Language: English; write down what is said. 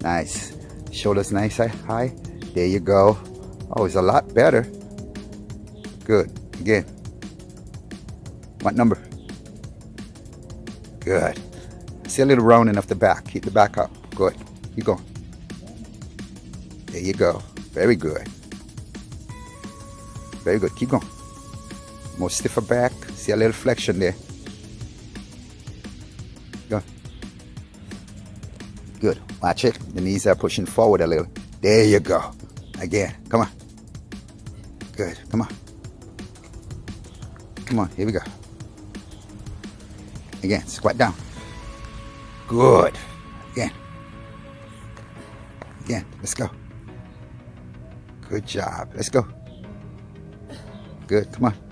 Nice. Shoulders nice high. There you go. Oh, it's a lot better. Good. Again. What number? Good. See a little rounding of the back. Keep the back up. Good. Keep going. There you go. Very good. Very good. Keep going. More stiffer back. See a little flexion there. Go. Good. Watch it. The knees are pushing forward a little. There you go. Again. Come on. Good. Come on. Come on. Here we go. Again. Squat down. Good. Again. Again. Let's go. Good job. Let's go. Good. Come on.